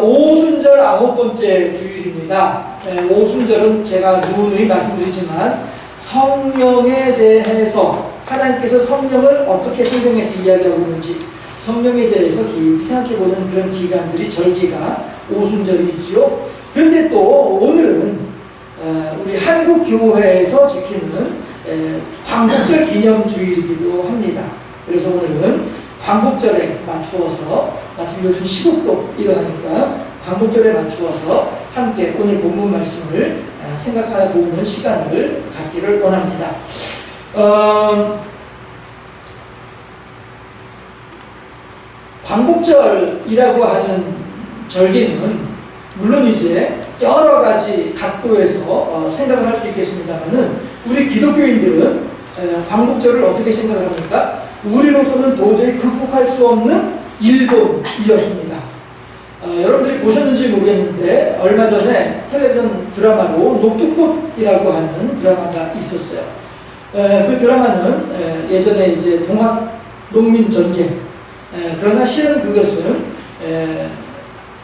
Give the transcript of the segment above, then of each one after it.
오순절 9번째 주일입니다. 오순절은 제가 누누이 말씀드리지만 성령에 대해서 하나님께서 성령을 어떻게 성경에서 이야기하고 있는지 성령에 대해서 깊이 생각해보는 그런 기간들이 절기가 오순절이지요. 그런데 또 오늘은 우리 한국교회에서 지키는 광복절 기념주일이기도 합니다. 그래서 오늘은 광복절에 맞추어서 마침 요즘 시국도 일어나니까 광복절에 맞추어서 함께 오늘 본문 말씀을 생각해보는 시간을 갖기를 원합니다. 광복절이라고 하는 절기는 물론 이제 여러 가지 각도에서 생각을 할 수 있겠습니다만은 우리 기독교인들은 광복절을 어떻게 생각을 합니까? 우리로서는 도저히 극복할 수 없는 일본이었습니다. 여러분들이 보셨는지 모르겠는데 얼마 전에 텔레비전 드라마로 녹두꽃이라고 하는 드라마가 있었어요. 그 드라마는 예전에 이제 동학 농민 전쟁, 그러나 실은 그것은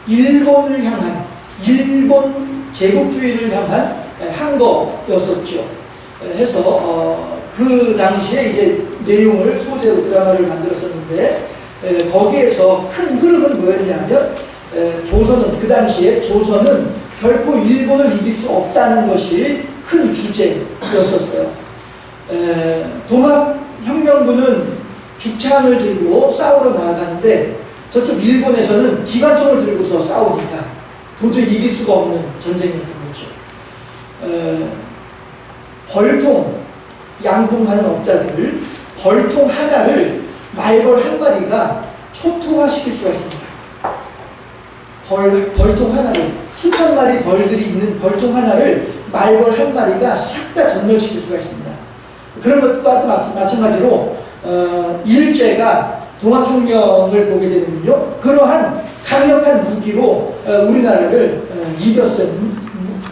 일본을 향한 일본 제국주의를 향한 항거였었죠. 해서 그 당시에 이제 내용을 소재로 드라마를 만들었었는데 거기에서 큰 흐름은 뭐였냐면 조선은 그 당시에 조선은 결코 일본을 이길 수 없다는 것이 큰 주제였었어요. 동학혁명군은 죽창을 들고 싸우러 나아가는데 저쪽 일본에서는 기관총을 들고서 싸우니까 도저히 이길 수가 없는 전쟁이었던 거죠. 벌통 양봉하는 업자들 벌통 하나를 말벌 한 마리가 초토화시킬 수가 있습니다. 벌통 하나를 수천 마리 벌들이 있는 벌통 하나를 말벌 한 마리가 싹 다 전멸시킬 수가 있습니다. 그런 것과도 마찬가지로 일제가 동학혁명을 보게 되면요, 그러한 강력한 무기로 우리나라를 이겼어요.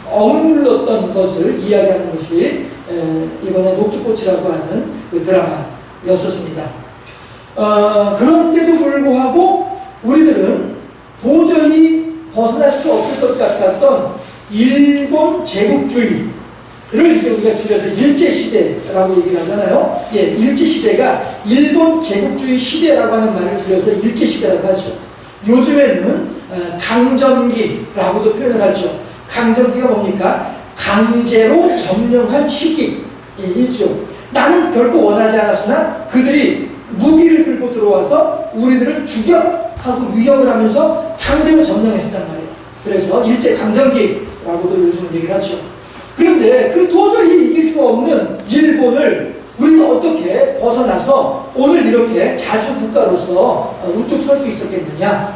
억눌렀던 것을 이야기하는 것이 이번에 녹두꽃이라고 하는 그 드라마였었습니다. 그런데도 불구하고 우리들은 도저히 벗어날 수 없을 것 같았던 일본 제국주의를 이제 우리가 줄여서 일제시대라고 얘기를 하잖아요. 예, 일제시대가 일본 제국주의 시대라고 하는 말을 줄여서 일제시대라고 하죠. 요즘에는 강점기라고도 표현을 하죠. 강점기가 뭡니까? 강제로 점령한 시기이죠. 나는 결코 원하지 않았으나 그들이 무기를 들고 들어와서 우리들을 죽여하고 위협을 하면서 강제로 점령했단 말이에요. 그래서 일제강점기라고도 요즘 얘기를 하죠. 그런데 그 도저히 이길 수 없는 일본을 우리가 어떻게 벗어나서 오늘 이렇게 자주 국가로서 우뚝 설 수 있었겠느냐?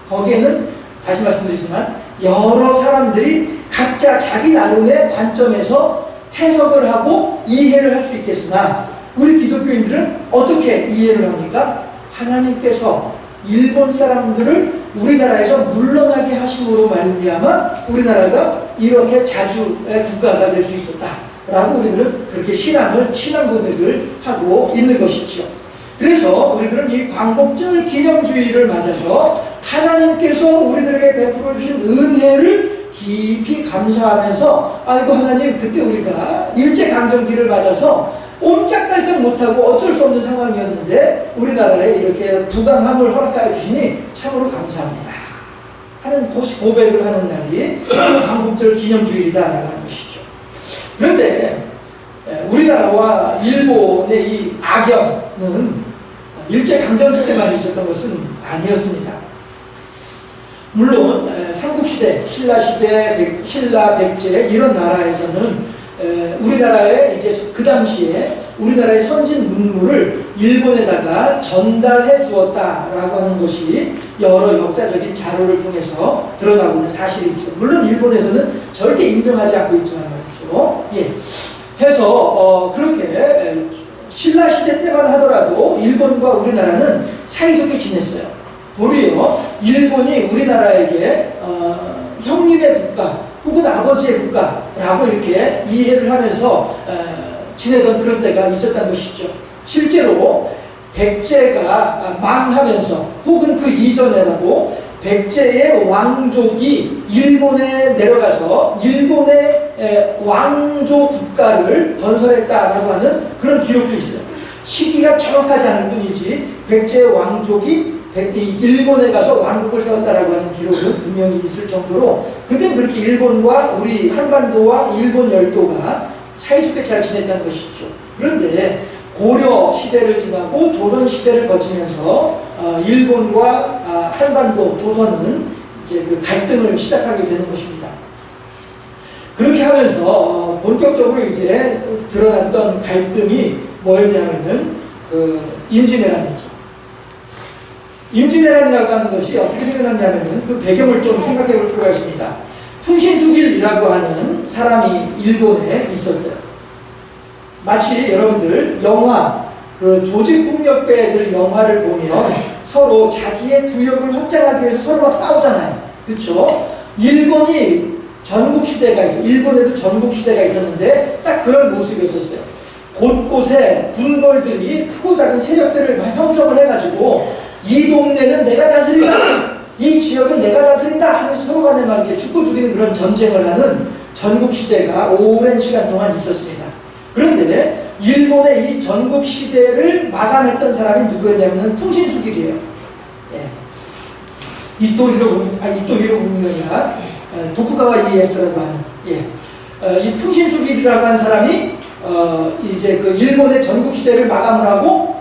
거기에는 다시 말씀드리지만 여러 사람들이 각자 자기 나름의 관점에서 해석을 하고 이해를 할 수 있겠으나 우리 기독교인들은 어떻게 이해를 합니까? 하나님께서 일본 사람들을 우리나라에서 물러나게 하심으로 말미암아 우리나라가 이렇게 자주의 국가가 될 수 있었다라고 우리들은 그렇게 신앙 고백을 하고 있는 것이죠. 그래서 우리들은 이 광복절 기념주의를 맞아서 하나님께서 우리들에게 베풀어 주신 은혜를 깊이 감사하면서 아이고 하나님, 그때 우리가 일제강점기를 맞아서 옴짝달싹 못하고 어쩔 수 없는 상황이었는데 우리나라에 이렇게 부강함을 허락하여 주시니 참으로 감사합니다 하는 고백을 하는 날이 광복절 기념주일이다라고 하는 것이죠. 그런데 우리나라와 일본의 이 악연은 일제강점기 때만 있었던 것은 아니었습니다. 물론 삼국시대, 신라시대, 신라, 백제 이런 나라에서는 우리나라에 이제 그 당시에 우리나라의 선진 문물을 일본에다가 전달해 주었다라고 하는 것이 여러 역사적인 자료를 통해서 드러나고 있는 사실이죠. 물론 일본에서는 절대 인정하지 않고 있지만 말이죠. 예. 해서 그렇게 신라시대 때만 하더라도 일본과 우리나라는 사이좋게 지냈어요. 도리어 일본이 우리나라에게 형님의 국가 혹은 아버지의 국가라고 이렇게 이해를 하면서 지내던 그런 때가 있었다는 것이죠. 실제로 백제가 망하면서 혹은 그 이전에라도 백제의 왕족이 일본에 내려가서 일본의 왕조 국가를 건설했다라고 하는 그런 기록도 있어요. 시기가 정확하지 않은 뿐이지 백제의 왕족이 일본에 가서 왕국을 세웠다라고 하는 기록은 분명히 있을 정도로 그때 그렇게 일본과 우리 한반도와 일본 열도가 사이좋게 잘 지냈다는 것이죠. 그런데 고려 시대를 지나고 조선 시대를 거치면서 일본과 한반도, 조선은 이제 그 갈등을 시작하게 되는 것입니다. 그렇게 하면서 본격적으로 이제 드러났던 갈등이 뭐였냐면은 그 임진왜란이죠. 임진왜란이라고 하는 것이 어떻게 생겨났냐면은 그 배경을 좀 생각해 볼 필요가 있습니다. 풍신수길이라고 하는 사람이 일본에 있었어요. 마치 여러분들 영화, 그 조직폭력배들 영화를 보면 서로 자기의 구역을 확장하기 위해서 서로 막 싸우잖아요. 그렇죠? 일본이 전국시대가 있어. 일본에도 전국시대가 있었는데 딱 그런 모습이었었어요. 곳곳에 군벌들이 크고 작은 세력들을 형성을 해가지고 이 동네는 내가 다스린다, 이 지역은 내가 다스린다 하면서 서로 간에 막 이제 죽고 죽이는 그런 전쟁을 하는 전국시대가 오랜 시간 동안 있었습니다. 그런데 일본의 이 전국시대를 마감했던 사람이 누구였냐면 풍신수길이에요. 예. 이토히로 문명이나 도쿠가와 이에스라고 하는, 이 풍신수길이라고 하는 사람이 이제 그 일본의 전국시대를 마감을 하고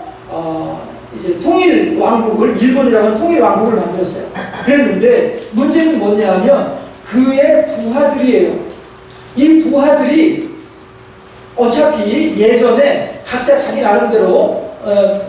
이제 통일 왕국을, 일본이라고 하는 통일 왕국을 만들었어요. 그랬는데 문제는 뭐냐면 그의 부하들이에요. 이 부하들이 어차피 예전에 각자 자기 나름대로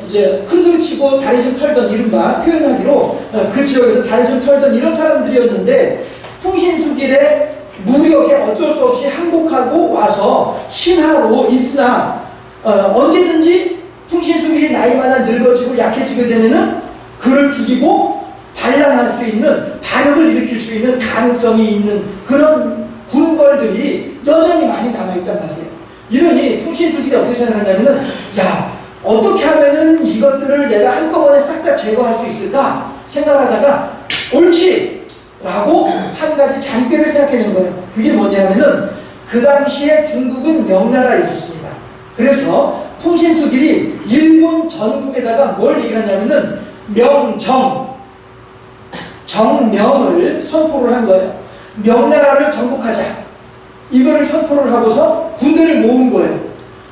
이제 큰 소리 치고 다리 좀 털던, 이른바 표현하기로 그 지역에서 다리 좀 털던 이런 사람들이었는데 풍신수길의 무력에 어쩔 수 없이 항복하고 와서 신하로 있으나 언제든지 풍신수길이 나이마다 늙어지고 약해지게 되면은 그를 죽이고 반란할 수 있는, 반역을 일으킬 수 있는 가능성이 있는 그런 군벌들이 여전히 많이 남아있단 말이에요. 이러니 풍신수길이 어떻게 생각하냐면은, 야, 어떻게 하면은 이것들을 내가 한꺼번에 싹 다 제거할 수 있을까 생각하다가 옳지! 라고 한 가지 장꾀를 생각해낸 거예요. 그게 뭐냐면은 그 당시에 중국은 명나라에 있었습니다. 그래서 풍신수길이 일본 전국에다가 뭘 얘기를 하냐면은 정명을 선포를 한 거예요. 명나라를 정복하자. 이거를 선포를 하고서 군대를 모은 거예요.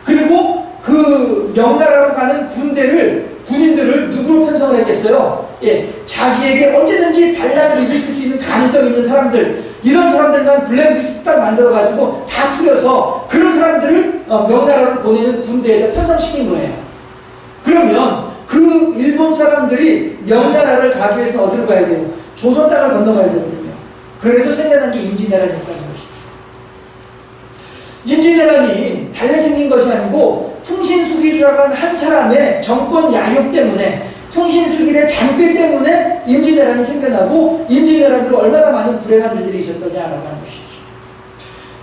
그리고 그 명나라로 가는 군인들을 누구로 편성을 했겠어요? 자기에게 언제든지 반란을 일으킬 수 있는 가능성이 있는 사람들, 이런 사람들만 블랙리스트 딱 만들어가지고 다 추려서 그런 사람들을 명나라로 보내는 군대에다 편성시킨 거예요. 그러면 그 일본 사람들이 명나라를 가기 위해서 어디로 가야 돼요? 조선 땅을 건너가야 되거든요. 그래서 생겨난 게 임진왜란이었다는 것이죠. 임진왜란이 달래 생긴 것이 아니고 풍신수길이라고 하는 한 사람의 정권 야욕 때문에, 풍신수길의 장괴 때문에 임진왜란이 생겨나고 임진왜란으로 얼마나 많은 불행한 일들이 있었더냐라고 하는 것이죠.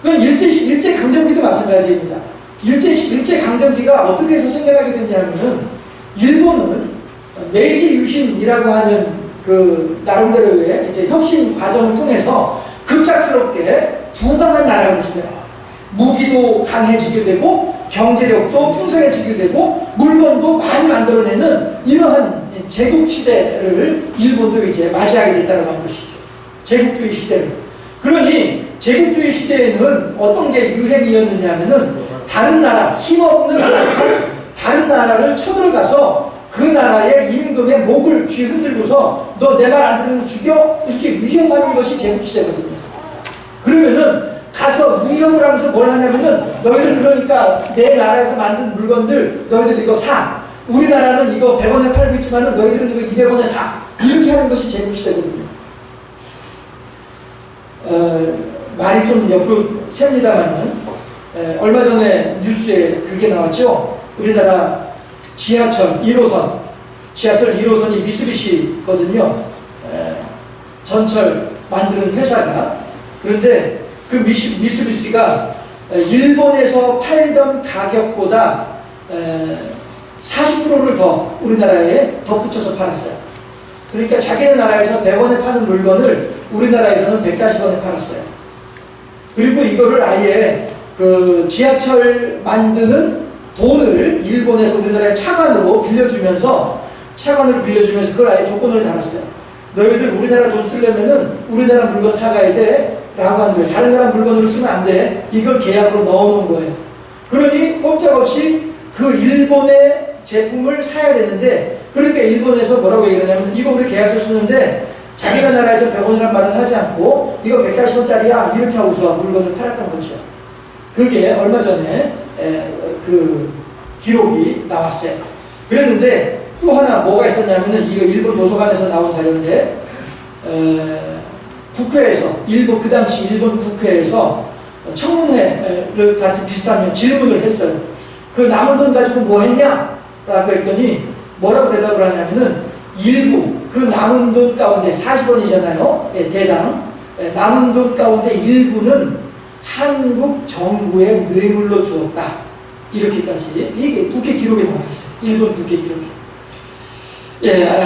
그건 일제강점기도 마찬가지입니다. 일제강점기가 어떻게 해서 생겨나게 됐냐면은 일본은 메이지 유신이라고 하는 그 나름대로의 이제 혁신 과정을 통해서 급작스럽게 부강한 나라가 됐어요. 무기도 강해지게 되고 경제력도 풍성해지게 되고 물건도 많이 만들어내는 이러한 제국 시대를 일본도 이제 맞이하게 됐다는 것이죠. 제국주의 시대를. 그러니 제국주의 시대에는 어떤 게 유행이었느냐 하면은 다른 나라, 힘없는 다른 나라를 쳐들어가서 그 나라의 임금의 목을 귀 흔들고서 너 내 말 안 들으면 죽여? 이렇게 위협하는 것이 제국시대거든요. 그러면은 가서 위협을 하면서 뭘 하냐면은 너희들 그러니까 내 나라에서 만든 물건들 너희들 이거 사. 우리나라는 이거 100원에 팔고 있지만은 너희들은 이거 200원에 사. 이렇게 하는 것이 제국시대거든요. 말이 좀 옆으로 셉니다만은 얼마 전에 뉴스에 그게 나왔죠. 우리나라 지하철 1호선이 미쓰비시거든요. 전철 만드는 회사가. 그런데 그 미쓰비시가 일본에서 팔던 가격보다 40%를 더 우리나라에 덧붙여서 팔았어요. 그러니까 자기네 나라에서 100원에 파는 물건을 우리나라에서는 140원에 팔았어요. 그리고 이거를 아예 그 지하철 만드는 돈을 일본에서 우리나라에 차관으로 빌려주면서 그걸 아예 조건을 달았어요. 너희들 우리나라 돈 쓰려면은 우리나라 물건 사가야 돼 라고 하는 거예요. 다른 나라 물건으로 쓰면 안 돼. 이걸 계약으로 넣어놓은 거예요. 그러니 꼼짝없이 그 일본의 제품을 사야 되는데, 그러니까 일본에서 뭐라고 얘기하냐면 이거 우리 계약서 쓰는데 자기가 나라에서 100원이란 말은 하지 않고 이거 140원짜리야 이렇게 하고서 물건을 팔았던 거죠. 그게 얼마 전에 그 기록이 나왔어요. 그랬는데 또 하나 뭐가 있었냐면은 이거 일본 도서관에서 나온 자료인데 국회에서 그 당시 일본 국회에서 청문회를 같은 비슷한 질문을 했어요. 그 남은 돈 가지고 뭐 했냐? 라고 했더니 뭐라고 대답을 하냐면은 일부 그 남은 돈 가운데 40원이잖아요. 대당 남은 돈 가운데 일부는 한국 정부에 뇌물로 주었다. 이렇게까지 이게 국회 기록에 나와 있어요. 일본 국회 기록에.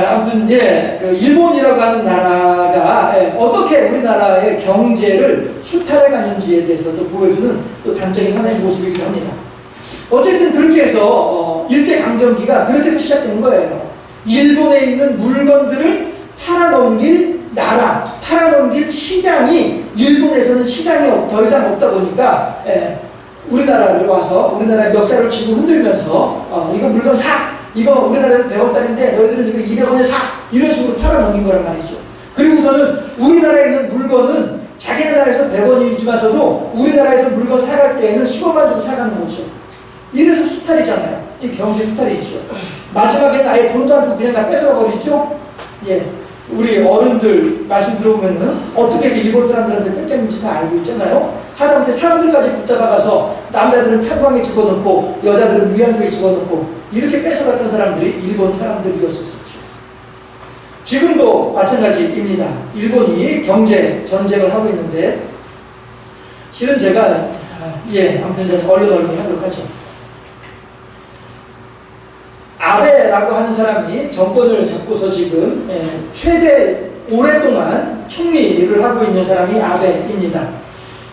아무튼 그 일본이라고 하는 나라가 어떻게 우리나라의 경제를 수탈해 갔는지에 대해서도 보여주는 또 단적인 하나의 모습이기도 합니다. 어쨌든 그렇게 해서 일제강점기가 그렇게 해서 시작된 거예요. 일본에 있는 물건들을 팔아넘길 나라, 팔아넘길 시장이 일본에서는 시장이 더 이상 없다 보니까 우리나라를 와서 우리나라의 역사를 치고 흔들면서 이거 물건 사! 이거 우리나라에서 100원짜리인데 너희들은 이거 200원에 사! 이런 식으로 팔아넘긴 거란 말이죠. 그리고서는 우리나라에 있는 물건은 자기네 나라에서 100원이지만서도 우리나라에서 물건 사갈 때에는 10원만 주고 사가는 거죠. 이래서 수탈이잖아요. 이 경제 수탈이죠. 마지막에는 아예 돈도 안 주고 그냥 다 뺏어가 버리죠. 우리 어른들 말씀 들어보면은 어떻게 해서 일본 사람들한테 뺏겼는지 다 알고 있잖아요. 하다못해 사람들까지 붙잡아가서 남자들은 탄광에 집어넣고 여자들은 위안소에 집어넣고 이렇게 뺏어갔던 사람들이 일본 사람들이었었죠. 지금도 마찬가지입니다. 일본이 경제 전쟁을 하고 있는데 실은 제가 아무튼 제가 얼른 하도록 하죠. 아베라고 하는 사람이 정권을 잡고서 지금 최대 오랫동안 총리를 하고 있는 사람이 아베입니다.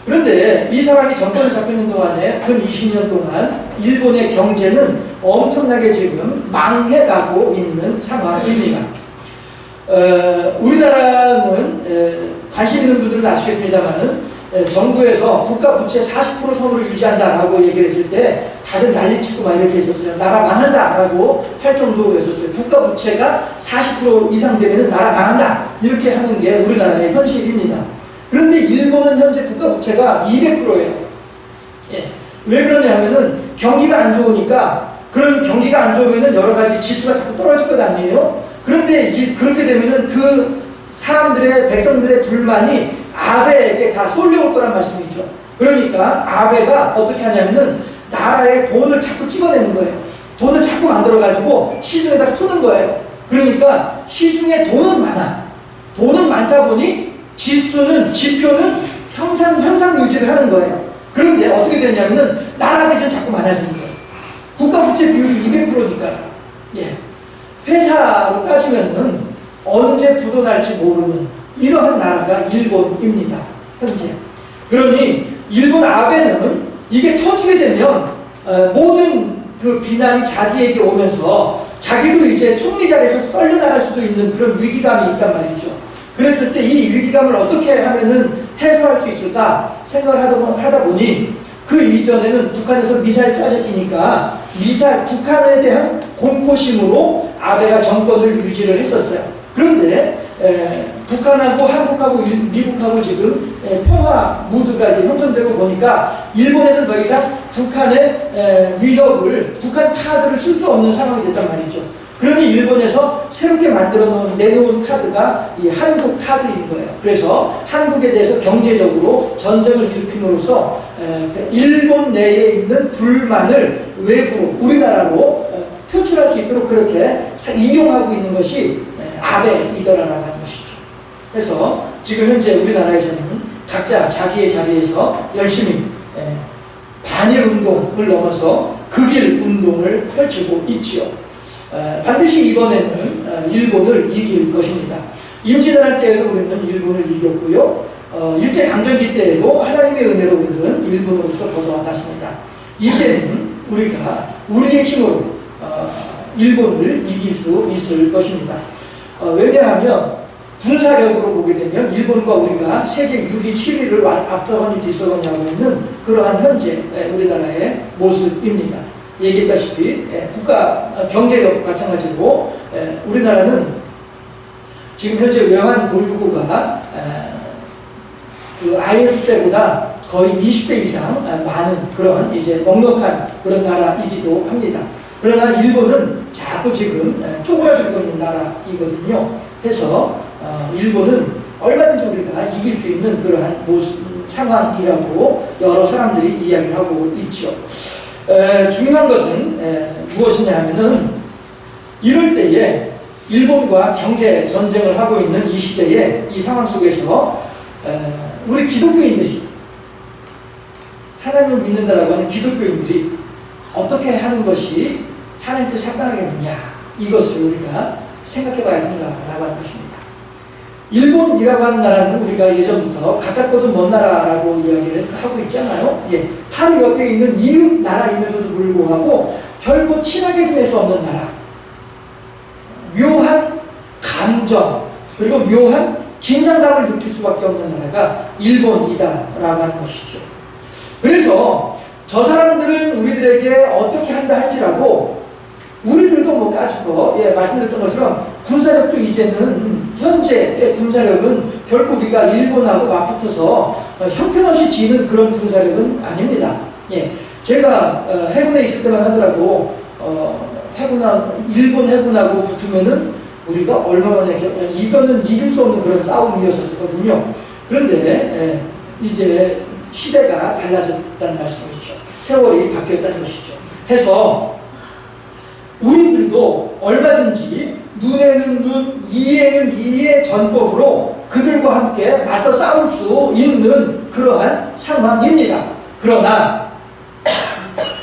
그런데 이 사람이 정권을 잡고 있는 동안에 근 20년 동안 일본의 경제는 엄청나게 지금 망해가고 있는 상황입니다. 우리나라는 관심 있는 분들은 아시겠습니다만은 정부에서 국가 부채 40% 선으로 유지한다라고 얘기를 했을 때 다들 난리치고 막 이렇게 했었어요. 나라 망한다라고 할 정도였었어요. 국가 부채가 40% 이상 되면 나라 망한다 이렇게 하는 게 우리나라의 현실입니다. 그런데 일본은 현재 국가 부채가 200%예요. 왜 그러냐 하면은 경기가 안 좋으니까, 그런 경기가 안 좋으면은 여러 가지 지수가 자꾸 떨어질 것 아니에요? 그런데 그렇게 되면은 그 사람들의, 백성들의 불만이 아베에게 다 쏠려올 거란 말씀이죠. 그러니까 아베가 어떻게 하냐면은 나라에 돈을 자꾸 찍어내는 거예요. 돈을 자꾸 만들어가지고 시중에다 푸는 거예요. 그러니까 시중에 돈은 많아. 돈은 많다 보니 지표는 항상 유지를 하는 거예요. 그런데 어떻게 되냐면은 나라 빚은 자꾸 많아지는 거예요. 국가 부채 비율이 200%니까요. 회사로 따지면은 언제 부도 날지 모르는 이러한 나라가 일본입니다. 현재. 그러니 일본 아베는 이게 터지게 되면 모든 그 비난이 자기에게 오면서 자기도 이제 총리 자리에서 썰려나갈 수도 있는 그런 위기감이 있단 말이죠. 그랬을 때 이 위기감을 어떻게 하면은 해소할 수 있을까 생각을 하다 보니 그 이전에는 북한에서 미사일 쏴잡히니까 북한에 대한 공포심으로 아베가 정권을 유지를 했었어요. 그런데 북한하고 한국하고 미국하고 지금 평화 무드가 이제 형성되고 보니까 일본에서 더 이상 북한의 위협을, 북한 카드를 쓸 수 없는 상황이 됐단 말이죠. 그러니 일본에서 새롭게 내놓은 카드가 이 한국 카드인 거예요. 그래서 한국에 대해서 경제적으로 전쟁을 일으킴으로써 일본 내에 있는 불만을 외부로, 우리나라로 표출할 수 있도록 그렇게 이용하고 있는 것이 아베이더라라고 하는 것이죠. 그래서 지금 현재 우리나라에서는 각자 자기의 자리에서 열심히 반일 운동을 넘어서 극일 운동을 펼치고 있지요. 반드시 이번에는 일본을 이길 것입니다. 임진왜란 때에도 우리는 일본을 이겼고요. 일제강점기 때에도 하나님의 은혜로 우리는 일본으로부터 벗어났습니다. 이제는 우리가 우리의 힘으로 일본을 이길 수 있을 것입니다. 왜냐하면 군사력으로 보게 되면 일본과 우리가 세계 6위, 7위를 앞서거니 뒤서거니 하고 있는 그러한 현재 우리나라의 모습입니다. 얘기했다시피 국가 경제력 마찬가지로 우리나라는 지금 현재 외환 보유고가 그 IMF 때보다 거의 20배 이상 많은 그런 이제 넉넉한 그런 나라이기도 합니다. 그러나 일본은 자꾸 지금 쪼그라들고 있는 나라이거든요. 해서 일본은 얼마든지 우리가 이길 수 있는 그러한 상황이라고 여러 사람들이 이야기를 하고 있죠. 중요한 것은 무엇이냐 하면은 이럴 때에 일본과 경제 전쟁을 하고 있는 이 시대에 이 상황 속에서 우리 기독교인들이 하나님을 믿는다라고 하는 기독교인들이 어떻게 하는 것이 하나님 뜻에 합당하겠느냐 이것을 우리가 생각해 봐야 한다라고 하는 것입니다. 일본이라고 하는 나라는 우리가 예전부터 가깝고도 먼 나라라고 이야기를 하고 있잖아요. 예, 바로 옆에 있는 이웃 나라임에서도 불구하고 결코 친하게 지낼 수 없는 나라. 묘한 감정 그리고 묘한 긴장감을 느낄 수밖에 없는 나라가 일본이다라고 하는 것이죠. 그래서 저 사람들은 우리들에게 어떻게 한다 할지라도 우리들도 뭐 가지고 말씀드렸던 것처럼 군사력도 이제는 현재의 군사력은 결코 우리가 일본하고 맞붙어서 형편없이 지는 그런 군사력은 아닙니다. 제가 해군에 있을 때만 하더라도 일본 해군하고 붙으면은 우리가 얼마만에 이거는 이길 수 없는 그런 싸움이었었거든요. 그런데 이제 시대가 달라졌다는 말씀이죠. 세월이 바뀌었다는 것이죠. 해서 우리들도 얼마든지 눈에는 눈, 이에는 이의 전법으로 그들과 함께 맞서 싸울 수 있는 그러한 상황입니다. 그러나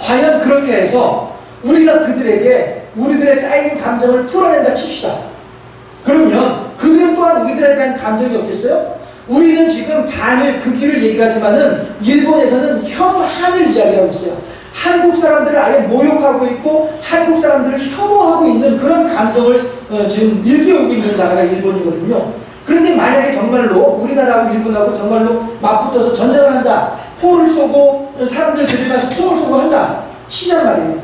과연 그렇게 해서 우리가 그들에게 우리들의 쌓인 감정을 풀어낸다 칩시다. 그러면 그들은 또한 우리들에 대한 감정이 없겠어요? 우리는 지금 반일 극일을 얘기하지만은 일본에서는 혐한을 이야기하고 있어요. 한국 사람들을 아예 모욕하고 있고 한국 사람들을 혐오하고 있는 그런 감정을 지금 일깨우고 있는 나라가 일본이거든요. 그런데 만약에 정말로 우리나라하고 일본하고 정말로 맞붙어서 전쟁을 한다. 포를 쏘고 사람들 들이마서 총을 쏘고 한다. 치단 말이에요.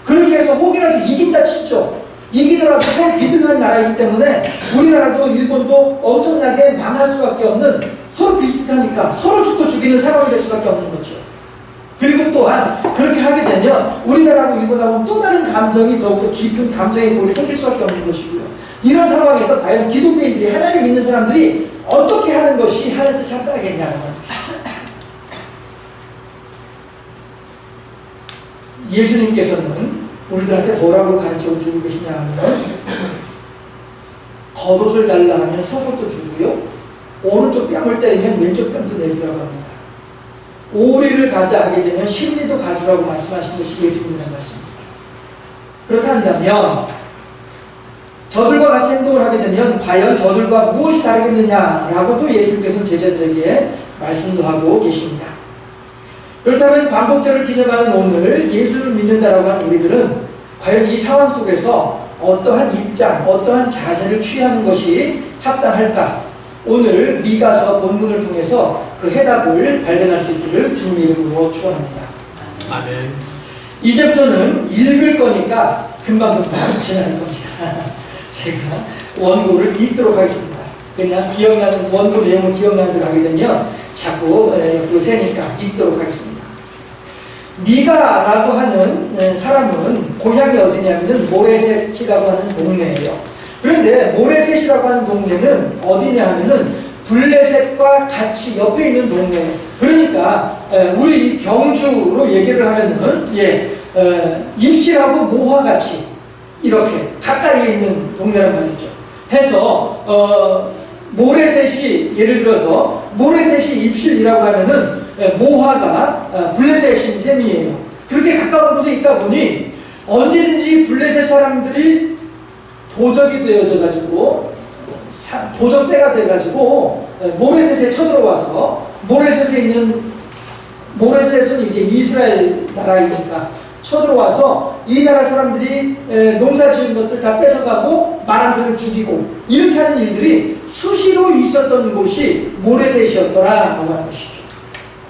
그렇게 해서 혹이라도 이긴다 치죠. 이기더라도 서로 비등한 나라이기 때문에 우리나라도 일본도 엄청나게 망할 수밖에 없는 서로 비슷하니까 서로 죽고 죽이는 상황이 될 수밖에 없는 거죠. 그리고 또한 그렇게 하게 되면 우리나라하고 일본하고 또 다른 감정이 더욱더 깊은 감정의 골이 생길 수밖에 없는 것이고요. 이런 상황에서 과연 기독교인들이 하나님 믿는 사람들이 어떻게 하는 것이 하나님 뜻에 합당하겠냐는 것이죠. 예수님께서는 우리들한테 뭐라고 가르쳐 주고 계시냐 하면 겉옷을 달라 하면 속옷도 주고요. 오른쪽 뺨을 때리면 왼쪽 뺨도 내주라고 합니다. 오리를 가자 하게 되면 심리도 가주라고 말씀하신 것이 예수님의 말씀입니다. 그렇게 한다면 저들과 같이 행동을 하게 되면 과연 저들과 무엇이 다르겠느냐라고도 예수님께서는 제자들에게 말씀도 하고 계십니다. 그렇다면 광복절을 기념하는 오늘 예수를 믿는다라고 하는 우리들은 과연 이 상황 속에서 어떠한 입장, 어떠한 자세를 취하는 것이 합당할까? 오늘 미가서 본문을 통해서 그 해답을 발견할 수 있기를 주님의 이름으로 축원합니다. 아멘. 이제부터는 읽을 거니까 금방금방 지나갈 겁니다. 제가 원고를 읽도록 하겠습니다. 그냥 기억나는 원고 내용을 기억나는 대로 하게 되면 자꾸 옆으로 세니까 읽도록 하겠습니다. 미가라고 하는 사람은 고향이 어디냐면 모레셋이라고 하는 동네예요. 그런데 모레셋이라고 하는 동네는 어디냐 하면은 블레셋과 같이 옆에 있는 동네예요. 그러니까 우리 경주로 얘기를 하면은 입실하고 모화같이 이렇게 가까이에 있는 동네란 말이죠. 해서 모레셋이 예를 들어서 모레셋이 입실이라고 하면은 모화가 블레셋인 셈이에요. 그렇게 가까운 곳에 있다 보니 언제든지 블레셋 사람들이 도적이 되어져 가지고 도적대가 돼 가지고 모레셋에 쳐들어와서 모레셋에 있는 모레셋은 이제 이스라엘 나라이니까 쳐들어와서 이 나라 사람들이 농사 지은 것들 다 뺏어가고 말한 들 죽이고 이렇게 하는 일들이 수시로 있었던 곳이 모레셋이었더라라고 하는 것이죠.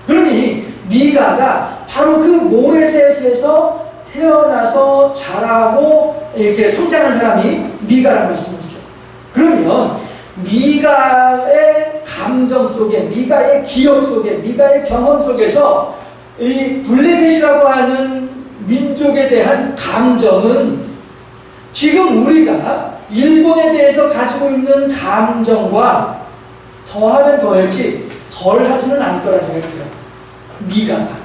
그러니 미가가 바로 그 모레셋에서 태어나서 자라고 이렇게 성장한 사람이 미가라는 말씀이죠. 그러면 미가의 감정 속에, 미가의 기억 속에, 미가의 경험 속에서 이 블레셋이라고 하는 민족에 대한 감정은 지금 우리가 일본에 대해서 가지고 있는 감정과 더하면 더했지 덜하지는 않을 거라는 생각이 들어요. 미가가.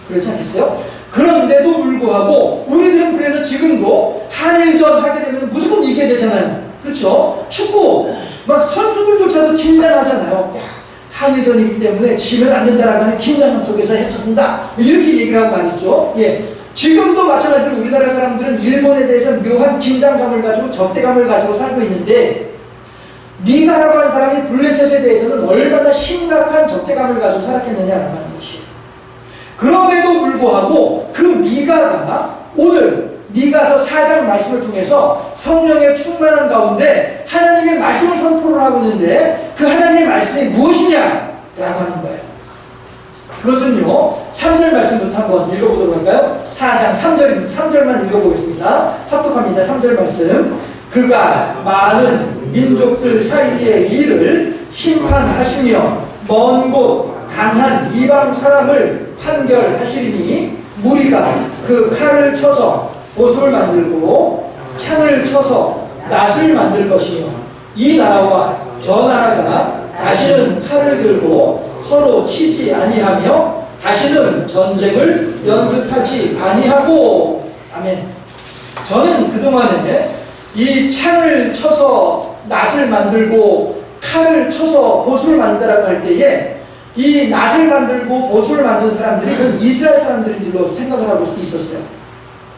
그렇지 않겠어요? 그런데도 불구하고 우리들은 그래서 지금도 한일전 하게 되면 무조건 이겨야 되잖아요. 그렇죠? 축구 막 선수들조차도 긴장하잖아요. 한일전이기 때문에 지면 안 된다라고 하는 긴장감 속에서 했었습니다. 이렇게 얘기를 하고 말이죠. 예. 지금도 마찬가지로 우리나라 사람들은 일본에 대해서 묘한 긴장감을 가지고 적대감을 가지고 살고 있는데 미가라고 하는 사람이 블레셋에 대해서는 얼마나 심각한 적대감을 가지고 살았겠느냐라고 하는 것이에요. 그럼에도 불구하고 그 미가가 오늘 미가서 4장 말씀을 통해서 성령의 충만한 가운데 하나님의 말씀을 선포를 하고 있는데 그 하나님의 말씀이 무엇이냐라고 하는 거예요. 그것은요 3절 말씀부터 한번 읽어보도록 할까요? 4장 3절만 읽어보겠습니다. 합독합니다. 3절 말씀. 그가 많은 민족들 사이의 일을 심판하시며 먼 곳 강한 이방 사람을 판결하시리니 무리가 그 칼을 쳐서 보습을 만들고 창을 쳐서 낫을 만들 것이며 이 나라와 저 나라가 다시는 칼을 들고 서로 치지 아니하며 다시는 전쟁을 연습하지 아니하고. 아멘. 저는 그동안에 이 창을 쳐서 낫을 만들고 칼을 쳐서 보습을 만든다라고 할 때에 이 낫을 만들고 보습을 만든 사람들이 전 이스라엘 사람들인 줄로 생각을 하고 있었어요.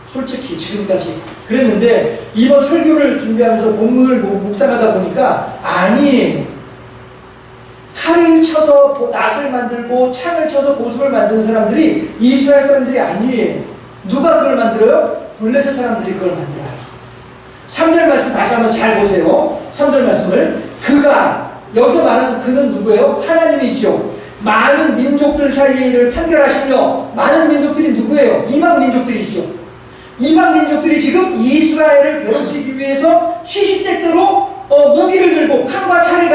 솔직히 지금까지 그랬는데 이번 설교를 준비하면서 본문을 묵상하다 보니까 아니, 칼을 쳐서 낫을 만들고 창을 쳐서 보습을 만드는 사람들이 이스라엘 사람들이 아니에요. 누가 그걸 만들어요? 블레셋 사람들이 그걸 만들어요. 3절 말씀 다시 한번 잘 보세요. 3절 말씀을. 그가, 여기서 말하는 그는 누구예요? 하나님이죠. 많은 민족들 사이의 일을 판결하시며, 많은 민족들이 누구예요? 이방 민족들이죠. 이방 민족들이 지금 이스라엘을 괴롭히기 위해서 시시때때로 무기를 들고 칼과 창을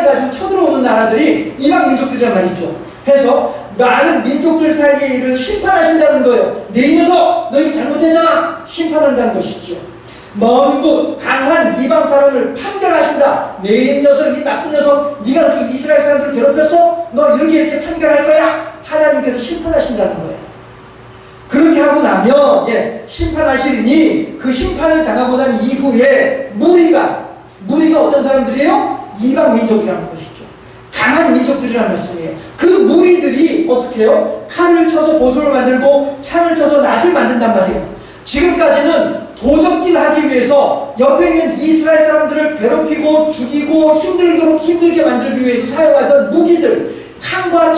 가지고 쳐들어오는 나라들이 이방 민족들이란 말이죠. 해서 많은 민족들 사이의 일을 심판하신다는 거예요. 네 녀석, 너희 잘못했잖아. 심판한다는 것이죠. 먼 곳 강한 이방 사람을 판결하신다. 네 녀석, 이 나쁜 녀석, 네가 그렇게 이스라엘 사람들을 괴롭혔어? 너 이렇게 판결할 거야. 하나님께서 심판하신다는 거예요. 그렇게 하고 나면 심판하시리니 그 심판을 당하고 난 이후에 무리가 어떤 사람들이에요? 이방 민족이라는 것이죠. 강한 민족들이라는 말씀이에요. 그 무리들이 어떻게 해요? 칼을 쳐서 보습을 만들고 창을 쳐서 낫을 만든단 말이에요. 지금까지는 도적질하기 위해서 옆에 있는 이스라엘 사람들을 괴롭히고 죽이고 힘들게 만들기 위해서 사용하던 무기들, 칼과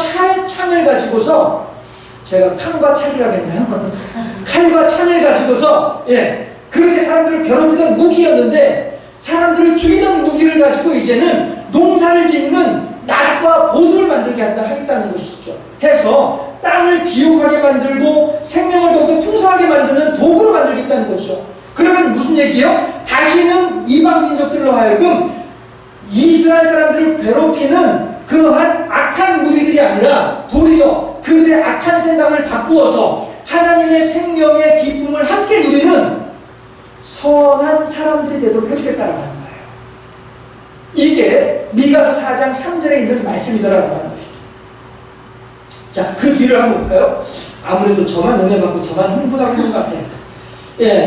창을 가지고서, 제가 칼과 창이라고 했나요? 칼과 창을 가지고서 그렇게 사람들을 괴롭히던 무기였는데, 사람들을 죽이던 무기를 가지고 이제는 농사를 짓는 낫과 보습을 만들게 하겠다는 것이죠. 해서 땅을 비옥하게 만들고 생명을 더욱더 풍성하게 만드는 도구로 만들겠다는 것이죠. 그러면 무슨 얘기예요? 다시는 이방 민족들로 하여금 이스라엘 사람들을 괴롭히는 그러한 악한 무리들이 아니라 도리어 그들의 악한 생각을 바꾸어서 하나님의 생명의 기쁨을 함께 누리는 선한 사람들이 되도록 해주겠다라고 하는 거예요. 이게 미가서 4장 3절에 있는 말씀이더라고 하는 것이죠. 자, 그 뒤를 한번 볼까요? 아무래도 저만 은혜 받고 저만 흥분하고 있는 것 같아요.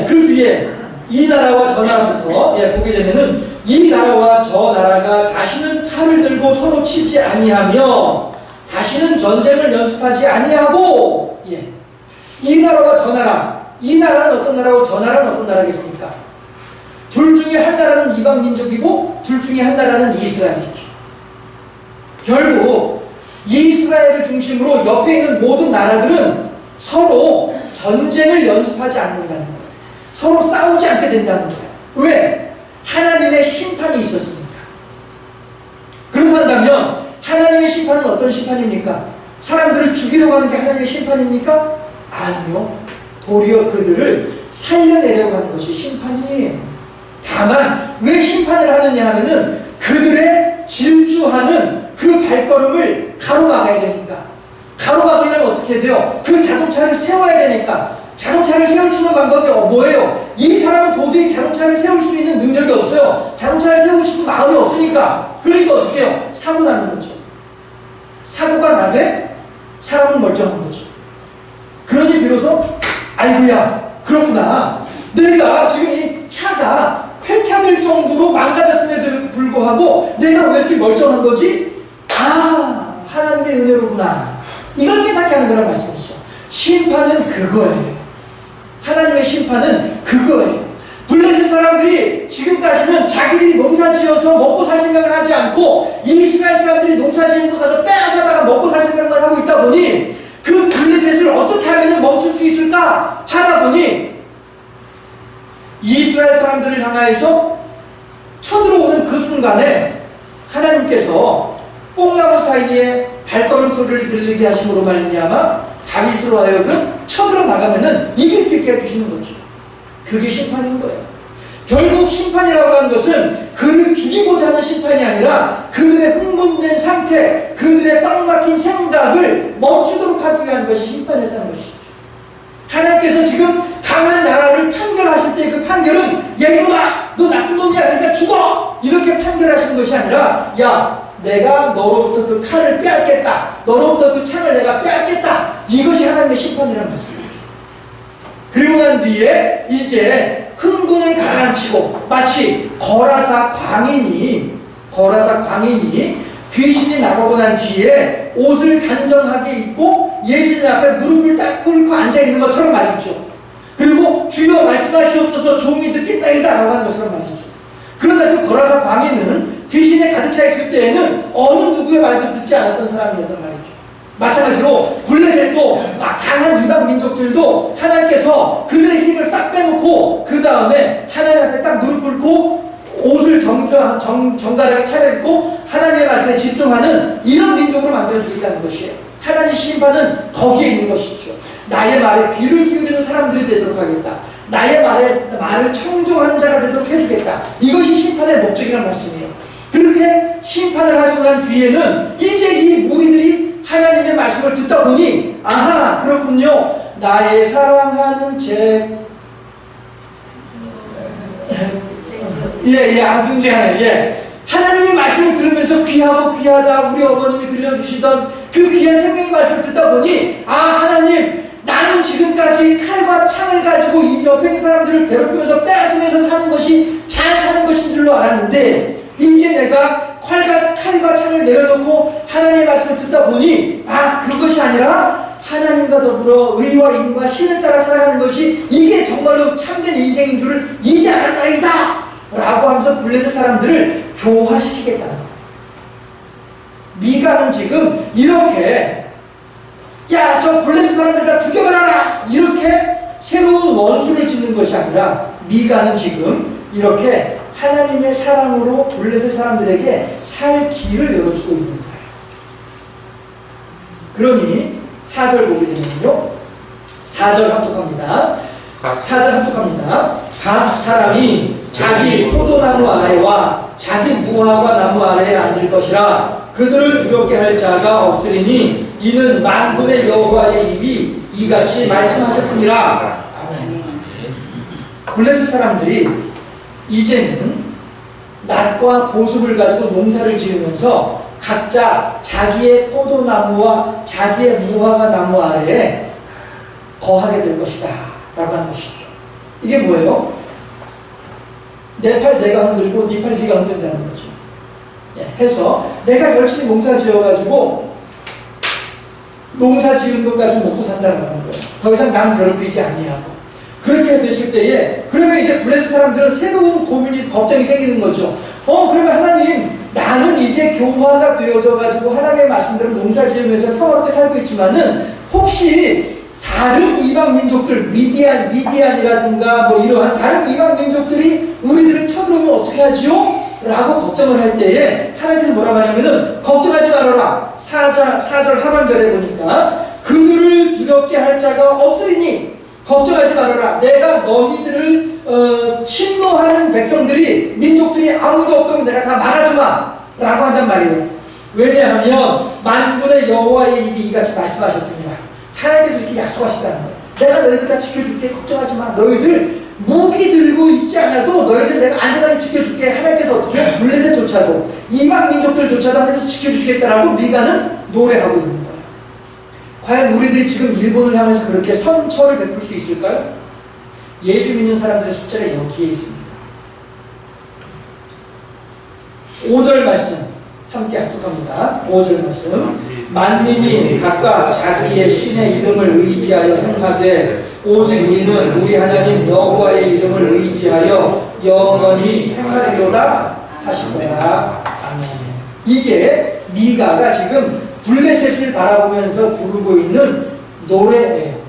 그 뒤에 이 나라와 저 나라부터 보게 되면은 이 나라와 저 나라가 다시는 칼을 들고 서로 치지 아니하며 다시는 전쟁을 연습하지 아니하고 이 나라와 저 나라, 이 나라는 어떤 나라고 저 나라는 어떤 나라겠습니까? 둘 중에 한 나라는 이방 민족이고 둘 중에 한 나라는 이스라엘이죠. 결국 이스라엘을 중심으로 옆에 있는 모든 나라들은 서로 전쟁을 연습하지 않는다는 거예요. 서로 싸우지 않게 된다는 거예요. 왜? 하나님의 심판이 있었습니다. 그렇다면 하나님의 심판은 어떤 심판입니까? 사람들을 죽이려고 하는 게 하나님의 심판입니까? 아니요. 도리어 그들을 살려내려고 하는 것이 심판이에요. 다만 왜 심판을 하느냐 하면은 그들의 질주하는 그 발걸음을 가로막아야 되니까. 가로막으려면 어떻게 돼요? 그 자동차를 세워야 되니까. 자동차를 세울 수 있는 방법이 뭐예요? 이 사람은 도저히 자동차를 세울 수 있는 능력이 없어요. 자동차를 세우고 싶은 마음이 없으니까. 그러니까 어떻게 해요? 사고 나는 거죠. 사고가 나되 사람은 멀쩡한 거죠. 그러니 비로소 아이고야 그렇구나. 내가 지금 이 차가 폐차될 정도로 망가졌음에도 불구하고 내가 왜 이렇게 멀쩡한 거지? 아, 하나님의 은혜로구나. 이걸 깨닫게 하는 거란 말씀이죠. 심판은 그거예요. 하나님의 심판은 그거예요. 블레셋 사람들이 지금까지는 자기들이 농사지어서 먹고 살 생각을 하지 않고 이스라엘 사람들이 농사지은 거 가서 빼앗아다가 먹고 살 생각만 하고 있다 보니 그 블레셋을 어떻게 하면 멈출 수 있을까 하다 보니 이스라엘 사람들을 향하여서 쳐들어오는 그 순간에 하나님께서 뽕나무 사이에 발걸음 소리를 들리게 하심으로 말미암아 다윗으로 하여금 쳐들어 나가면은 이길 수 있게 해주시는 거죠. 그게 심판인 거예요. 결국 심판이라고 하는 것은 그를 죽이고자 하는 심판이 아니라 그들의 흥분된 상태, 그들의 꽉 막힌 생각을 멈추도록 하기 위한 것이 심판이었다는 것이죠. 하나님께서 지금 강한 나라를 판결하실 때 그 판결은 야 이놈아 너 나쁜 놈이야 그러니까 죽어 이렇게 판결하시는 것이 아니라 야 내가 너로부터 그 칼을 빼앗겠다, 너로부터 그 창을 내가 빼앗겠다, 이것이 하나님의 심판이라는 말씀이죠. 그리고 난 뒤에 이제 흥분을 가라앉히고 마치 거라사 광인이 귀신이 나가고 난 뒤에 옷을 단정하게 입고 예수님 앞에 무릎을 딱 꿇고 앉아있는 것처럼 말이죠. 그리고 주여 말씀하시옵소서 종이 듣겠다이다 라고 하는 것처럼 말이죠. 그런데 그 거라사 광인은 귀신에 가득 차 있을 때에는 어느 누구의 말도 듣지 않았던 사람이었단 말이죠. 마찬가지로 블레셋도 강한 이방 민족들도 하나님께서 그들의 힘을 싹 빼놓고 그 다음에 하나님 앞에 딱 무릎 꿇고 옷을 정갈하게 차려입고 하나님의 말씀에 집중하는 이런 민족으로 만들어주겠다는 것이에요. 하나님의 심판은 거기에 있는 것이죠. 나의 말에 귀를 기울이는 사람들이 되도록 하겠다. 나의 말을 청종하는 자가 되도록 해주겠다. 이것이 심판의 목적이라는 말씀이에요. 그렇게 심판을 하시고 난 뒤에는 이제 이 무리들이 하나님의 말씀을 듣다 보니 아하 그렇군요. 나의 사랑하는 아무튼 하나님의 말씀을 들으면서 귀하다 우리 어머님이 들려주시던 그 귀한 생명의 말씀을 듣다 보니 아 하나님 나는 지금까지 칼과 창을 가지고 이 옆에 있는 사람들을 괴롭히면서 빼앗으면서 사는 것이 잘 사는 것인 줄로 알았는데 이제 내가 칼과 창을 내려놓고 하나님의 말씀을 듣다 보니 아 그것이 아니라 하나님과 더불어 의와 인과 신을 따라 살아가는 것이 이게 정말로 참된 인생인 줄을 이제 알았다이다 라고 하면서 블레셋 사람들을 교화시키겠다는 거예요. 미가는 지금 이렇게 야 저 블레셋 사람들 다 죽여버려라 이렇게 새로운 원수를 짓는 것이 아니라 미가는 지금 이렇게 하나님의 사랑으로 블레셋 사람들에게 살 길을 열어주고 있는 거예요. 그러니 4절 보게 되면요 4절 합독합니다. 각 사람이 자기 포도나무 아래와 자기 무화과 나무 아래에 앉을 것이라 그들을 두렵게 할 자가 없으리니 이는 만군의 여호와의 입이 이같이 말씀하셨습니다. 아멘. 블레셋 사람들이 이제는 낫과 보습을 가지고 농사를 지으면서 각자 자기의 포도나무와 자기의 무화과 나무 아래에 거하게 될 것이다 라고 하는 것이죠. 이게 뭐예요? 내 팔 내가 흔들고 네 팔 네가 흔든다는 거죠. 해서 내가 열심히 농사 지어가지고 농사 지은 것 가지고 먹고 산다는 거예요. 더 이상 남 괴롭히지 아니하고 그렇게 되실 때에 그러면 이제 블레셋 사람들은 새로운 고민이 걱정이 생기는 거죠. 그러면 하나님, 나는 이제 교화가 되어져 가지고 하나님의 말씀대로 농사 지으면서 평화롭게 살고 있지만은 혹시 다른 이방 민족들, 미디안이라든가 뭐 이러한 다른 이방 민족들이 우리들을 쳐들어오면 어떻게 하지요? 라고 걱정을 할 때에 하나님께서 뭐라고 하냐면은 걱정하지 말아라. 4절 하반절에 보니까 그들을 두렵게 할 자가 없으리니 걱정하지 말아라. 내가 너희들을 침노하는 백성들이, 민족들이 아무도 없도록 내가 다 막아주마 라고 한단 말이에요. 왜냐하면 만군의 여호와의 입이 이같이 말씀하셨습니다. 하나님께서 이렇게 약속하시다는 거예요. 내가 너희들 다 지켜줄게. 걱정하지 마. 너희들 무기 들고 있지 않아도 너희들 내가 안전하게 지켜줄게. 하나님께서 어떻게 블레셋조차도 이방 민족들조차도 하나님께서 지켜주시겠다라고 미가는 노래하고 있는 거예요. 과연 우리들이 지금 일본을 향해서 그렇게 선처를 베풀 수 있을까요? 예수 믿는 사람들의 숫자가 여기에 있습니다. 5절 말씀 함께 합독합니다. 5절 말씀. 만민이 각각 자기의 신의 이름을 의지하여 행하되 오직 이는 우리 하나님 여호와의 이름을 의지하여 영원히 행하리로다 하시도다. 아멘. 이게 미가가 지금 블레셋을 바라보면서 부르고 있는 노래예요.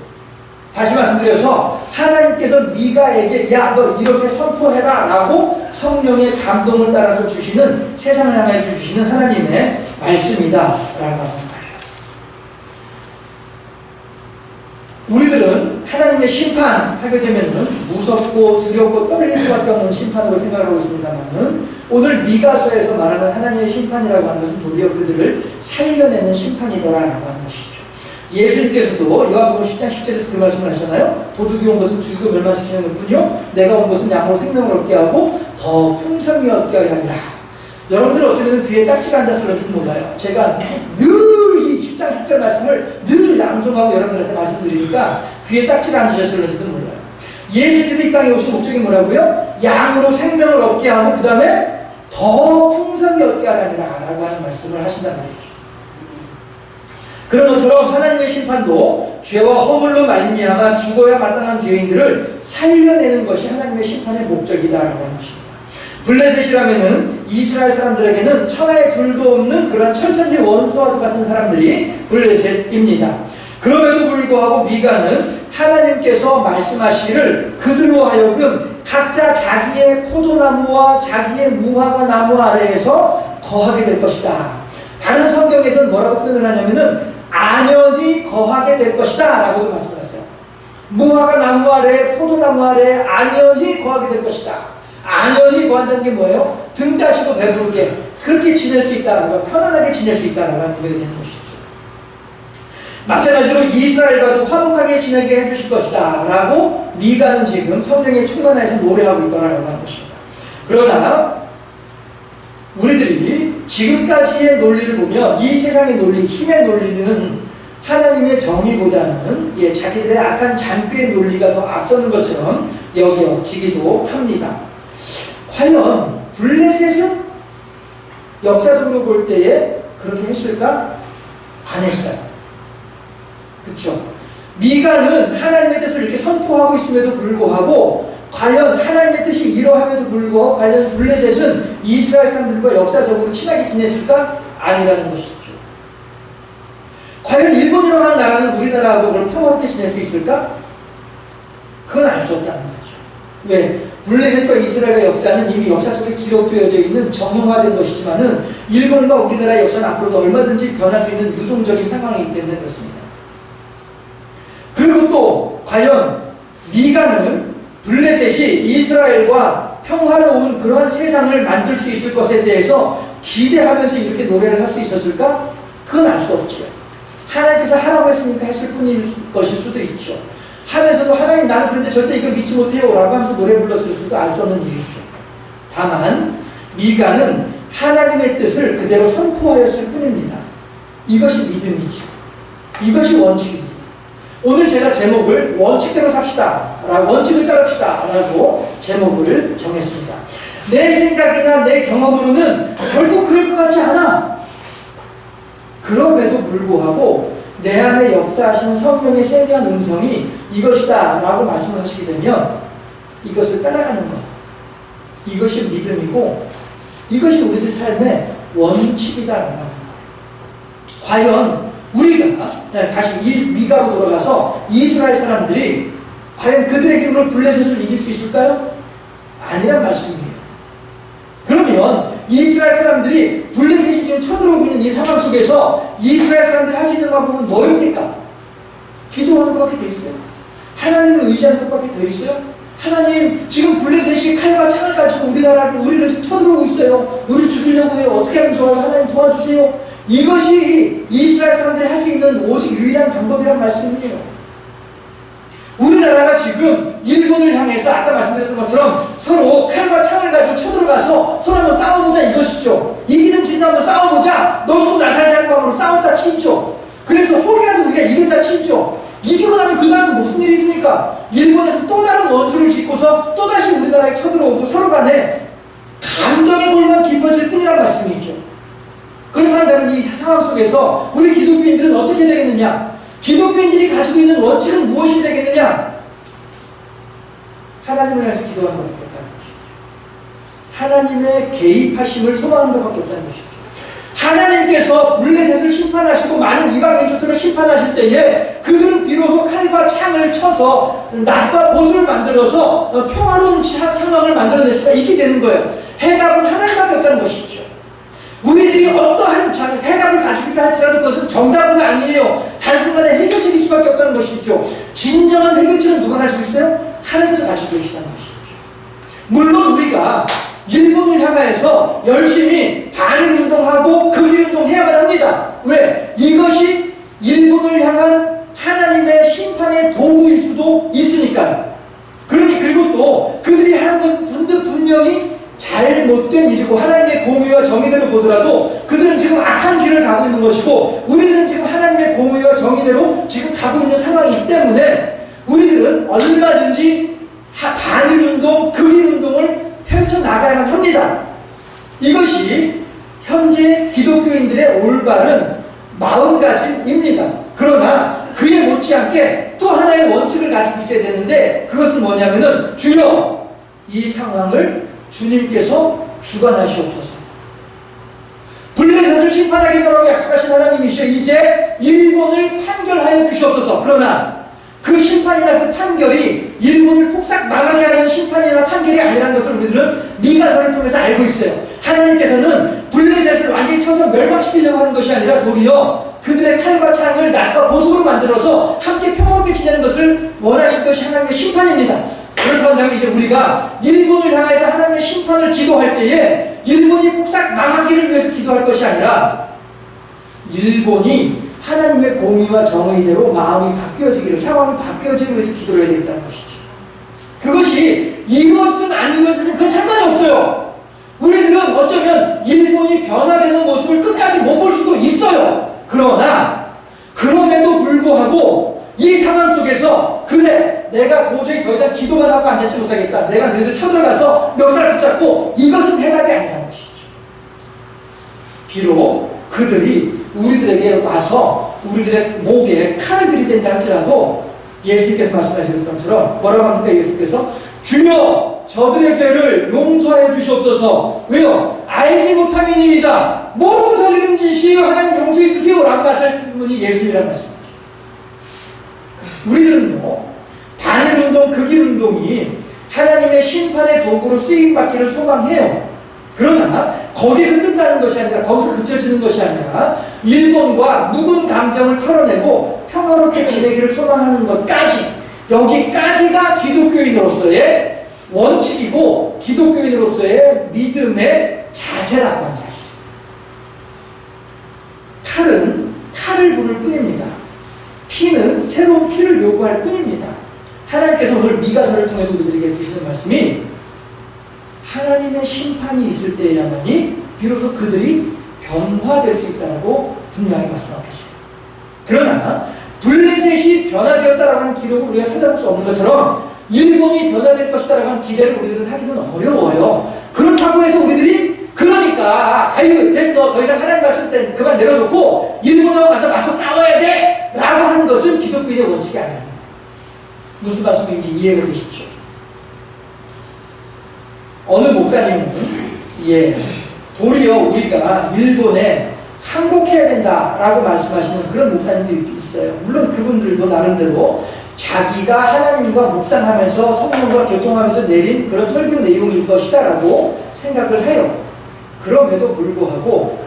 다시 말씀드려서 하나님께서 미가에게 야, 너 이렇게 선포해라 라고 성령의 감동을 따라서 주시는, 세상을 향해서 주시는 하나님의 말씀이다 라고 합니다. 우리들은 하나님의 심판하게 되면 무섭고 두렵고 떨릴 수밖에 없는 심판으로 생각하고 있습니다만, 오늘 미가서에서 말하는 하나님의 심판이라고 하는 것은 도리어 그들을 살려내는 심판이더라라고 하는 것이죠. 예수님께서도 요한복음 10장 10절에서 그 말씀을 하셨잖아요. 도둑이 온 것은 죽이고 멸망시키는 것뿐이요 내가 온 것은 양으로 생명을 얻게 하고 더 풍성히 얻게 하려 함이라. 여러분들 어쩌면 귀에 딱지가 앉았을지도 몰라요. 제가 늘 이 10장 10절 말씀을 늘 낭송하고 여러분들한테 말씀드리니까 귀에 딱지가 앉으셨을지도 몰라요. 예수님께서 이 땅에 오신 목적이 뭐라고요? 양으로 생명을 얻게 하고 그 다음에 더 풍성히 얻게 하려니라 라고 하는 말씀을 하신단 말이죠. 그런 것처럼 하나님의 심판도 죄와 허물로 말미암아 죽어야 마땅한 죄인들을 살려내는 것이 하나님의 심판의 목적이다라고 하는 것입니다. 블레셋이라면은 이스라엘 사람들에게는 천하에 둘도 없는 그런 천천지 원수와 같은 사람들이 블레셋입니다. 그럼에도 불구하고 미가는 하나님께서 말씀하시기를 그들로 하여금 각자 자기의 포도나무와 자기의 무화과 나무 아래에서 거하게 될 것이다. 다른 성경에서는 뭐라고 표현을 하냐면은 안연히 거하게 될 것이다 라고도 말씀하셨어요. 무화과 나무 아래, 포도나무 아래 안연히 거하게 될 것이다. 안연히 거한다는 게 뭐예요? 등 따시고 배부르게 그렇게 지낼 수 있다는 거, 편안하게 지낼 수 있다는 걸 보게 되는 것이죠. 마찬가지로 이스라엘과도 화목하게 지내게 해주실 것이다 라고 미가는 지금 성령의 충만하여서 노래하고 있다라고 하는 것입니다. 그러나 우리들이 지금까지의 논리를 보면 이 세상의 논리, 힘의 논리는 하나님의 정의보다는 자기들의 악한 잔꾀의 논리가 더 앞서는 것처럼 여겨지기도 합니다. 과연 블레셋은 역사적으로 볼 때에 그렇게 했을까? 안 했어요. 그렇죠? 미가는 하나님의 뜻을 이렇게 선포하고 있음에도 불구하고 과연 하나님의 뜻이 이러함에도 불구하고 과연 블레셋은 이스라엘 사람들과 역사적으로 친하게 지냈을까? 아니라는 것이죠. 과연 일본이라고 하는 나라는 우리나라하고 평화롭게 지낼 수 있을까? 그건 알 수 없다는 거죠. 왜? 블레셋과 이스라엘의 역사는 이미 역사 속에 기록되어져 있는 정형화된 것이지만은 일본과 우리나라의 역사는 앞으로도 얼마든지 변할 수 있는 유동적인 상황이기 때문에 그렇습니다. 그리고 또 과연 미가는 블레셋이 이스라엘과 평화로운 그러한 세상을 만들 수 있을 것에 대해서 기대하면서 이렇게 노래를 할 수 있었을까? 그건 알 수 없죠. 하나님께서 하라고 했으니까 했을 뿐일 것일 수도 있죠. 하면서도 하나님 나는 그런데 절대 이걸 믿지 못해요 라고 하면서 노래 불렀을 수도 알 수 없는 일이죠. 다만 미가는 하나님의 뜻을 그대로 선포하였을 뿐입니다. 이것이 믿음이죠. 이것이 원칙입니다. 오늘 제가 제목을 원칙대로 삽시다, 원칙을 따릅시다 라고 제목을 정했습니다. 내 생각이나 내 경험으로는 결국 그럴 것 같지 않아. 그럼에도 불구하고 내 안에 역사하시는 성령의 세미한 음성이 이것이다 라고 말씀을 하시게 되면 이것을 따라가는 것, 이것이 믿음이고 이것이 우리들 삶의 원칙이다라는 겁니다. 과연 우리가 다시 이 미가로 돌아가서 이스라엘 사람들이 과연 그들의 힘으로 블레셋을 이길 수 있을까요? 아니란 말씀이에요. 그러면 이스라엘 사람들이 블레셋이 지금 쳐들어오고 있는 이 상황 속에서 이스라엘 사람들이 할 수 있는 방법은 뭐입니까? 기도하는 것밖에 더 있어요. 하나님을 의지하는 것밖에 더 있어요. 하나님, 지금 블레셋이 칼과 창을 가지고 우리를 쳐들어오고 있어요. 우리를 죽이려고 해요. 어떻게 하면 좋아요? 하나님 도와주세요. 이것이 이스라엘 사람들이 할 수 있는 오직 유일한 방법이란 말씀이에요. 우리나라가 지금 일본을 향해서 아까 말씀드렸던 것처럼 서로 칼과 창을 가지고 쳐들어가서 서로 한번 싸워보자 이것이죠. 이기든 진다 한번 싸워보자. 너 죽고 나 살자 하는 마음으로 싸웠다 치죠. 그래서 혹이라도 우리가 이겼다 치죠. 이기고 나면 그 다음에 무슨 일이 있습니까? 일본에서 또 다른 원수를 짓고서 또다시 우리나라에 쳐들어오고 서로 간에 감정의 골만 깊어질 뿐이라는 말씀이죠. 그렇다면 이 상황 속에서 우리 기독교인들은 어떻게 되겠느냐? 기독교인들이 가지고 있는 원칙은 무엇이 되겠느냐? 하나님을 향해서 기도하는 것밖에 없다는 것이죠. 하나님의 개입하심을 소망하는 것밖에 없다는 것이죠. 하나님께서 블레셋을 심판하시고 많은 이방 민족들을 심판하실 때에 그들은 비로소 칼과 창을 쳐서 낫과 보수를 만들어서 평화로운 상황을 만들어낼 수가 있게 되는 거예요. 해답은 하나님밖에 없다는 것이죠. 우리들이 어떠한 해답을 가지고 있다 할지라도 그것은 정답은 아니에요. 단순간에 해결책일 수밖에 없다는 것이죠. 진정한 해결책은 누가 가지고 있어요? 하나님께서 가지고 계시다는 것이죠. 물론 우리가 일본을 향하여서 열심히 반일 운동하고 극일 운동해야만 합니다. 왜? 이것이 일본을 향한 하나님의 심판의 도구일 수도 있으니까요. 그리고 또 그들이 하는 것은 분명히 잘못된 일이고 하나님의 공의와 정의대로 보더라도 그들은 지금 악한 길을 가고 있는 것이고 우리들은 지금 하나님의 공의와 정의대로 지금 가고 있는 상황이기 때문에 우리들은 얼마든지 반일운동, 극일운동을 펼쳐나가야만 합니다. 이것이 현재 기독교인들의 올바른 마음가짐입니다. 그러나 그에 못지않게 또 하나의 원칙을 가지고 있어야 되는데 그것은 뭐냐면은 주여 이 상황을 주님께서 주관하시옵소서. 블레셋을 심판하겠노라고 약속하신 하나님이시여 이제 일본을 판결하여 주시옵소서. 그러나 그 심판이나 그 판결이 일본을 폭삭 망하게 하는 심판이나 판결이 아니라는 것을 우리들은 미가서를 통해서 알고 있어요. 하나님께서는 블레셋을 완전히 쳐서 멸망시키려고 하는 것이 아니라 도리어 그들의 칼과 창을 낫과 보석으로 만들어서 함께 평화롭게 지내는 것을 원하신 것이 하나님의 심판입니다. 그렇다면 이제 우리가 일본을 향해서 하나님의 심판을 기도할 때에 일본이 폭삭 망하기를 위해서 기도할 것이 아니라 일본이 하나님의 공의와 정의대로 마음이 바뀌어지기를, 상황이 바뀌어지기 위해서 기도를 해야 되겠다는 것이죠. 그것이 이루어지든 안 이루어지든 그건 상관이 없어요. 우리들은 어쩌면 일본이 변화되는 모습을 끝까지 못 볼 수도 있어요. 그러나 그럼에도 불구하고 이 상황 속에서 그래 내가 도저히 더 이상 기도만 하고 앉지 못하겠다. 내가 너희들 쳐들어가서 역사를 붙잡고 이것은 해답이 아니라는 것이죠. 비록 그들이 우리들에게 와서 우리들의 목에 칼을 들이댄다 할지라도 예수님께서 말씀하신 것처럼 뭐라고 합니까? 예수께서 주여 저들의 죄를 용서하여 주시옵소서. 왜요? 알지 못함이니이다. 모르고 저지른 짓이요 하나님 용서해 주세요 라고 말씀하신 분이 예수님이라는 말씀입니다. 우리들은요 반일운동, 극일운동이 하나님의 심판의 도구로 쓰임받기를 소망해요. 그러나 거기서 끝나는 것이 아니라 거기서 그쳐지는 것이 아니라 일본과 묵은 감정을 털어내고 평화롭게 지내기를 소망하는 것까지 여기까지가 기독교인으로서의 원칙이고 기독교인으로서의 믿음의 자세라고 하는 사실. 칼은 칼을 부를 뿐입니다. 피는 새로운 피를 요구할 뿐입니다. 하나님께서 오늘 미가서를 통해서 우리들에게 주시는 말씀이 하나님의 심판이 있을 때야만이 비로소 그들이 변화될 수 있다고 분명히 말씀하고 계세요. 그러나 블레셋이 변화되었다라고 하는 기록을 우리가 찾아볼 수 없는 것처럼 일본이 변화될 것이다라고 하는 기대를 우리들은 하기는 어려워요. 그렇다고 해서 우리들이 그러니까 아유 됐어 더 이상 하나님 말씀 때 그만 내려놓고 일본하고 가서 맞서 싸워야 돼 기독교인의 원칙이 아닙니다. 무슨 말씀인지 이해가 되시죠? 어느 목사님은 도리어 우리가 일본에 항복해야 된다라고 말씀하시는 그런 목사님도 있어요. 물론 그분들도 나름대로 자기가 하나님과 묵상하면서 성령과 교통하면서 내린 그런 설교 내용일 것이다라고 생각을 해요. 그럼에도 불구하고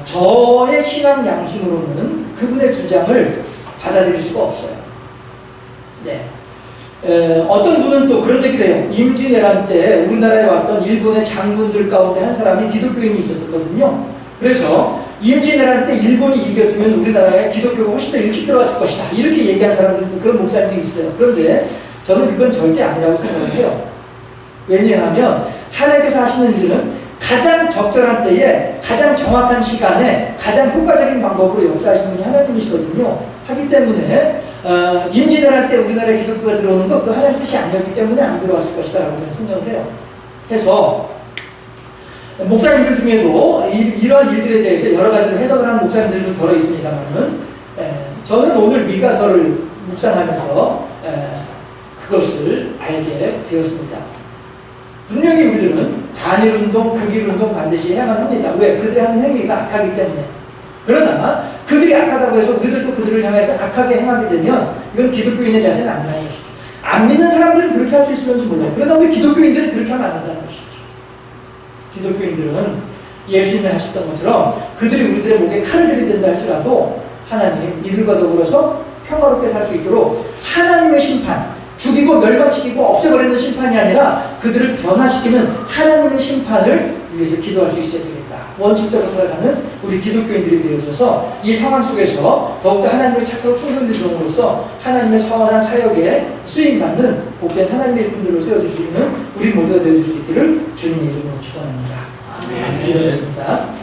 저의 신앙 양심으로는 그분의 주장을 받아들일 수가 없어요. 네. 어떤 분은 또 그런 얘기를 해요. 임진왜란 때 우리나라에 왔던 일본의 장군들 가운데 한 사람이 기독교인이 있었거든요. 그래서 임진왜란 때 일본이 이겼으면 우리나라에 기독교가 훨씬 더 일찍 들어왔을 것이다. 이렇게 얘기하는 사람들도 그런 목사님도 있어요. 그런데 저는 그건 절대 아니라고 생각을 해요. 왜냐하면 하나님께서 하시는 일은 가장 적절한 때에 가장 정확한 시간에 가장 효과적인 방법으로 역사하시는 분이 하나님이시거든요. 하기 때문에 임진왜란 때 우리나라에 기독교가 들어오는 거 그 하나님 뜻이 아니었기 때문에 안 들어왔을 것이다 라고 저는 생각을 해요. 해서 목사님들 중에도 이러한 일들에 대해서 여러 가지로 해석을 하는 목사님들도 덜어 있습니다만은 저는 오늘 미가서를 묵상하면서 그것을 알게 되었습니다. 분명히 우리들은 단일운동, 극일운동 반드시 해야만 합니다. 왜? 그들이 하는 행위가 악하기 때문에. 그러나 그들이 악하다고 해서 우리들도 그들을 향해서 악하게 행하게 되면 이건 기독교인의 자세는 아니라는 것이죠. 안 믿는 사람들은 그렇게 할 수 있을지 몰라요. 그러나 우리 기독교인들은 그렇게 하면 안 된다는 것이죠. 기독교인들은 예수님이 하셨던 것처럼 그들이 우리들의 목에 칼을 들이댄다 할지라도 하나님 이들과 더불어서 평화롭게 살 수 있도록 하나님의 심판, 죽이고 멸망시키고 없애버리는 심판이 아니라 그들을 변화시키는 하나님의 심판을 위해서 기도할 수 있어야 되겠다. 원칙대로 살아가는 우리 기독교인들이 되어져서 이 상황 속에서 더욱더 하나님의 착하고 충성된 종으로서 하나님의 선한 사역에 쓰임받는 복된 하나님의 일꾼들로 세워줄 수 있는 우리 모두가 되어줄 수 있기를 주님의 이름으로 축원합니다. 기도하겠습니다.